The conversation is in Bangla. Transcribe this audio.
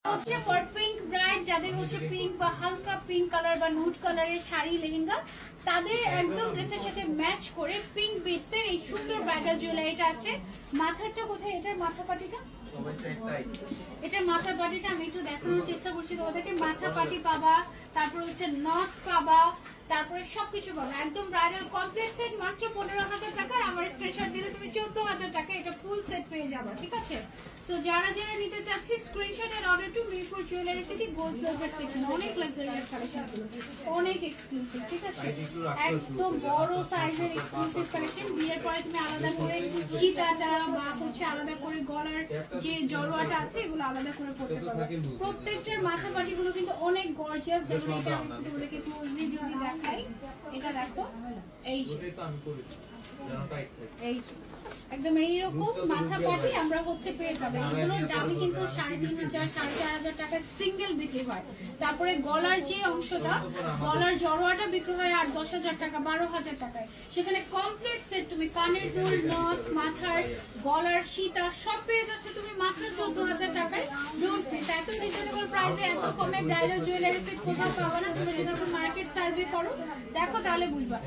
হচ্ছে ফর পিঙ্ক ব্রাইড, যাদের হচ্ছে পিঙ্ক বা হালকা পিঙ্ক কালার বা নুড কালারের শাড়ি লেহেঙ্গা, তাদের একদম ড্রেসের সাথে ম্যাচ করে পিঙ্ক বিটস এর এই সুন্দর ব্রাইডাল জুয়েলারিটা আছে। মাথাটা কোথায়? এটার মাথা পাটিটা, এটার মাথা পাটিটা আমি একটু দেখানোর চেষ্টা করছি তোমাদেরকে। মাথা পাটি পাবা, তারপর হচ্ছে নথ পাবা, তারপরে সবকিছু পাবা। একদম ব্রাইডাল কমপ্লিট সেট মাত্র 15,000 টাকা। আমার স্ক্রিনশট দিলে তুমি 14,000 টাকা এটা ফুল সেট পেয়ে যাবে, ঠিক আছে? সো যারা যারা নিতে চাচ্ছি screenshot and order to Mirpur jewellery city gold plated section. অনেক লাক্সারিয়াস কালেকশন, অনেক এক্সক্লুসিভ, ঠিক আছে? একদম বড় সাইজের এক্সক্লুসিভ কালেকশন। বিয়ের পরে তুমি আলাদা করে সীতাটা বা হচ্ছে আলাদা করে গলার যে জড়োয়াটা আছে এগুলো আলাদা করে পড়তে পারবে। প্রত্যেকটার মাথা পাটিগুলো কিন্তু অনেক গর্জিয়াস। যেমন এটা আমি তোমাদেরকে ক্লোজলি যদি দেখাই, এটা দেখো, এই এই একদম এইরকম মাথা পাটি আমরা হচ্ছে পেয়ে যাবে। এগুলোর দামই কিন্তু 3,500 4,500 টাকা সিঙ্গেল বিক্রি হয়। তারপরে গলার যে অংশটা, গলার জড়োয়াটা বিক্রি হয় 8-10,000 টাকা, 12,000 টাকায়। সেখানে কমপ্লিট সেট তুমি কানের দুল, নথ, মাথার, গলার সীতা সব পেয়ে যাচ্ছে তুমি মাত্র 14,000 টাকায়। ডোন্ট মিস, এত রিজনেবল প্রাইসে এত কমে ব্রাইডাল জুয়েলারি সেট কোথাও পাবে না। তুমি যদি মার্কেট সার্ভে করো দেখো তাহলে বুঝবা।